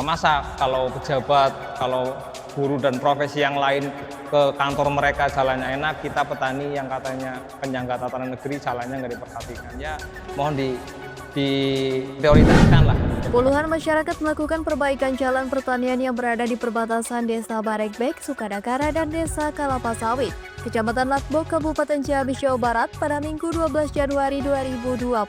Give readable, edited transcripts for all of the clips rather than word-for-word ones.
Masa kalau pejabat, kalau guru dan profesi yang lain ke kantor mereka jalannya enak, kita petani yang katanya penyangga tatanan negeri jalannya nggak diperhatikan. Ya mohon diprioritaskan lah. Puluhan masyarakat melakukan perbaikan jalan pertanian yang berada di perbatasan Desa Barekbek, Sukadakara, dan Desa Kalapa Sawit, Kecamatan Lakbok, Kabupaten Ciamis, Jawa Barat pada Minggu 12 Januari 2025.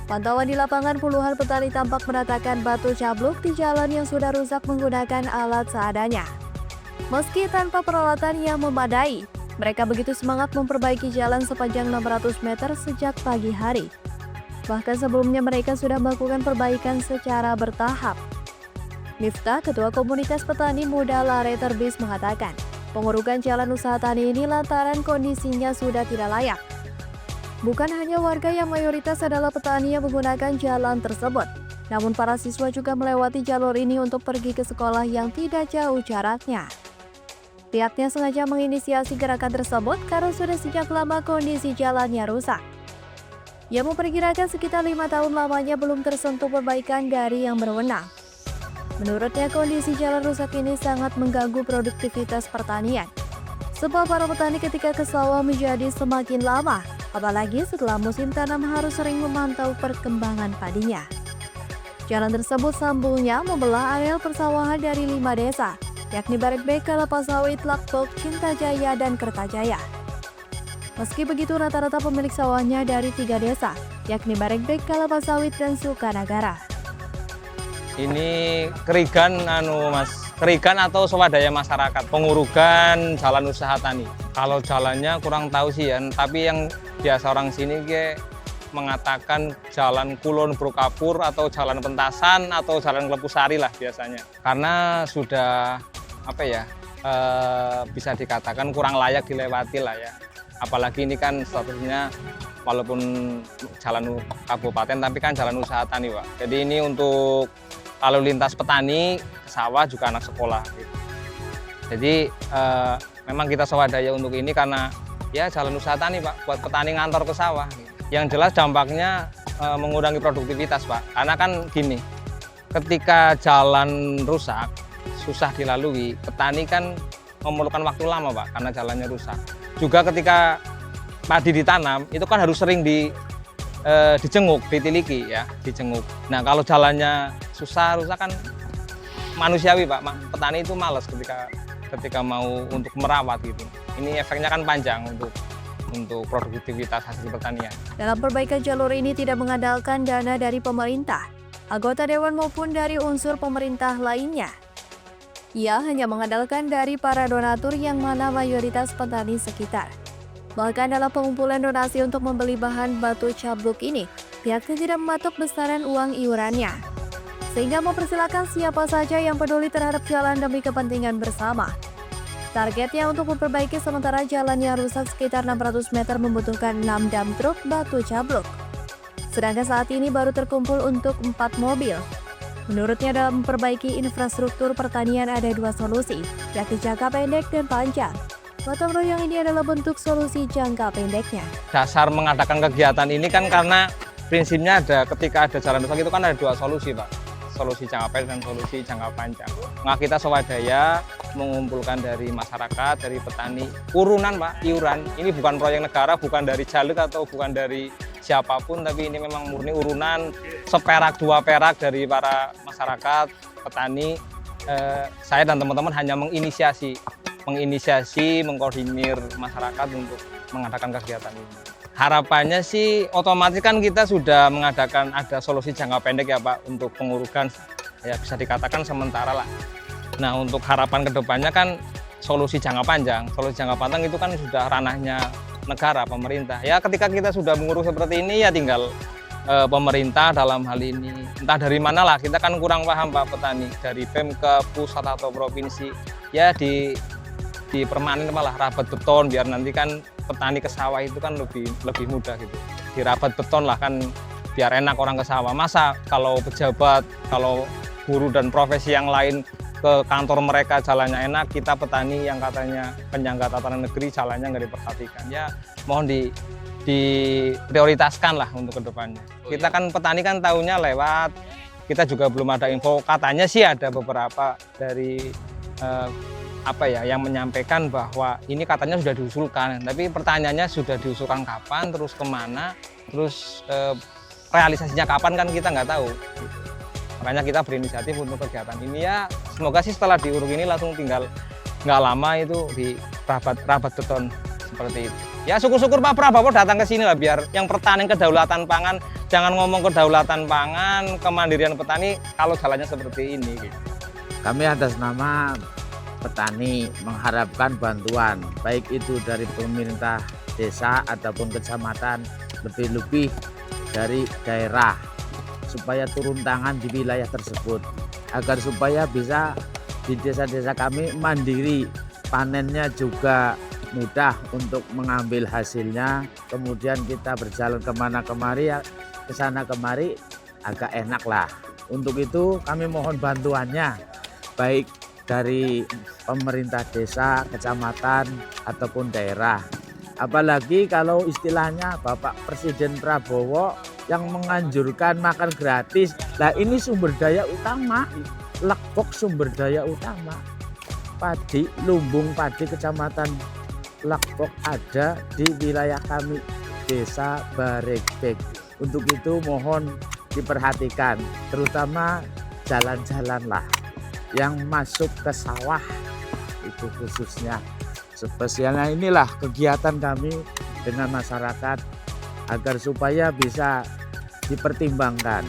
Pantauan di lapangan, puluhan petani tampak meratakan batu cabluk di jalan yang sudah rusak menggunakan alat seadanya. Meski tanpa peralatan yang memadai, mereka begitu semangat memperbaiki jalan sepanjang 600 meter sejak pagi hari. Bahkan sebelumnya mereka sudah melakukan perbaikan secara bertahap. Miftah, Ketua Komunitas Petani Muda Lare Terbis, mengatakan, pengurukan jalan usaha tani ini lantaran kondisinya sudah tidak layak. Bukan hanya warga yang mayoritas adalah petani yang menggunakan jalan tersebut, namun para siswa juga melewati jalur ini untuk pergi ke sekolah yang tidak jauh jaraknya. Pihaknya sengaja menginisiasi gerakan tersebut karena sudah sejak lama kondisi jalannya rusak. Ia memperkirakan sekitar 5 tahun lamanya belum tersentuh perbaikan dari yang berwenang. Menurutnya, kondisi jalan rusak ini sangat mengganggu produktivitas pertanian. Sebab para petani ketika ke sawah menjadi semakin lama, apalagi setelah musim tanam harus sering memantau perkembangan padinya. Jalan tersebut sambungnya membelah areal persawahan dari 5 desa, yakni Barekbek, Kalapa Sawit, Lakbok, Cintajaya, dan Kertajaya. Meski begitu, rata-rata pemilik sawahnya dari 3 desa, yakni Barekbek, Kalapa Sawit, dan Sukadakara. Ini kerigan atau swadaya masyarakat, pengurukan jalan usaha tani. Kalau jalannya kurang tahu sih ya, tapi yang biasa orang sini mengatakan jalan Kulon Brokapur atau jalan Pentasan atau jalan Klepusari lah biasanya. Karena sudah bisa dikatakan kurang layak dilewati lah ya. Apalagi ini kan statusnya walaupun jalan kabupaten tapi kan jalan usaha tani, Pak. Jadi ini untuk lalu lintas petani ke sawah juga anak sekolah gitu. Jadi memang kita swadaya untuk ini karena ya jalan usaha tani, Pak, buat petani ngantor ke sawah. Yang jelas dampaknya mengurangi produktivitas, Pak. Karena kan gini, ketika jalan rusak, susah dilalui, petani kan memerlukan waktu lama, Pak, karena jalannya rusak. Juga ketika padi ditanam, itu kan harus sering dijenguk, ditiliki ya, dijenguk. Nah, kalau jalannya susah, rusak kan manusiawi, Pak. Petani itu malas ketika mau untuk merawat gitu. Ini efeknya kan panjang untuk produktivitas hasil pertanian. Dalam perbaikan jalur ini tidak mengandalkan dana dari pemerintah, anggota dewan maupun dari unsur pemerintah lainnya. Ia hanya mengandalkan dari para donatur yang mana mayoritas petani sekitar. Bahkan dalam pengumpulan donasi untuk membeli bahan batu cabluk ini, pihaknya tidak mematok besaran uang iurannya. Sehingga mempersilakan siapa saja yang peduli terhadap jalan demi kepentingan bersama. Targetnya untuk memperbaiki sementara jalan yang rusak sekitar 600 meter membutuhkan 6 dump truk batu cabluk. Sedangkan saat ini baru terkumpul untuk 4 mobil. Menurutnya dalam memperbaiki infrastruktur pertanian ada 2 solusi, yakni jangka pendek dan panjang. Gotong royong ini adalah bentuk solusi jangka pendeknya. Dasar mengadakan kegiatan ini kan karena prinsipnya ketika ada jalan rusak itu kan ada 2 solusi, Pak. Solusi jangka pendek dan solusi jangka panjang. Nah, kita swadaya mengumpulkan dari masyarakat, dari petani, urunan, Pak, iuran. Ini bukan proyek negara, bukan dari Jalek atau bukan dari siapapun, tapi ini memang murni urunan seperak 2 perak dari para masyarakat, petani. Saya dan teman-teman hanya menginisiasi, mengkoordinir masyarakat untuk mengadakan kegiatan ini. Harapannya sih otomatis kan kita sudah mengadakan ada solusi jangka pendek ya, Pak, untuk pengurukan ya bisa dikatakan sementara lah. Nah, untuk harapan kedepannya kan solusi jangka panjang. Solusi jangka panjang itu kan sudah ranahnya negara, pemerintah. Ya ketika kita sudah mengurus seperti ini ya tinggal pemerintah dalam hal ini. Entah dari mana lah, kita kan kurang paham, Pak, petani. Dari Pemkab, pusat atau provinsi. Ya dipermanen malah rabat beton biar nanti kan petani ke sawah itu kan lebih mudah gitu. Dirabat beton lah kan biar enak orang ke sawah. Masa kalau pejabat, kalau guru dan profesi yang lain ke kantor mereka jalannya enak, kita petani yang katanya penyangga tatanan negeri jalannya nggak diperhatikan. Ya mohon diprioritaskan lah untuk kedepannya. Kita kan petani kan tahunya lewat kita juga belum ada info. Katanya sih ada beberapa dari yang menyampaikan bahwa ini katanya sudah diusulkan, tapi pertanyaannya sudah diusulkan kapan, terus kemana, terus realisasinya kapan kan kita nggak tahu. Makanya kita berinisiatif untuk kegiatan ini ya. Semoga sih setelah diuruk ini langsung tinggal nggak lama itu di rabat beton seperti itu. Ya syukur-syukur Pak Prabowo datang ke sini lah, biar yang pertanian kedaulatan pangan, jangan ngomong kedaulatan pangan, kemandirian petani kalau jalannya seperti ini. Gitu. Kami atas nama petani mengharapkan bantuan, baik itu dari pemerintah desa ataupun kecamatan, lebih-lebih dari daerah, supaya turun tangan di wilayah tersebut, agar supaya bisa di desa-desa kami mandiri, panennya juga mudah untuk mengambil hasilnya, kemudian kita berjalan kemana kemari, ke sana kemari agak enak lah. Untuk itu kami mohon bantuannya, baik dari pemerintah desa, kecamatan, ataupun daerah. Apalagi kalau istilahnya Bapak Presiden Prabowo yang menganjurkan makan gratis. Nah ini sumber daya utama, Lekbok sumber daya utama. Padi, lumbung padi kecamatan Lekbok ada di wilayah kami, Desa Baregbek. Untuk itu mohon diperhatikan, terutama jalan-jalan lah yang masuk ke sawah, itu khususnya. Spesialnya inilah kegiatan kami dengan masyarakat agar supaya bisa dipertimbangkan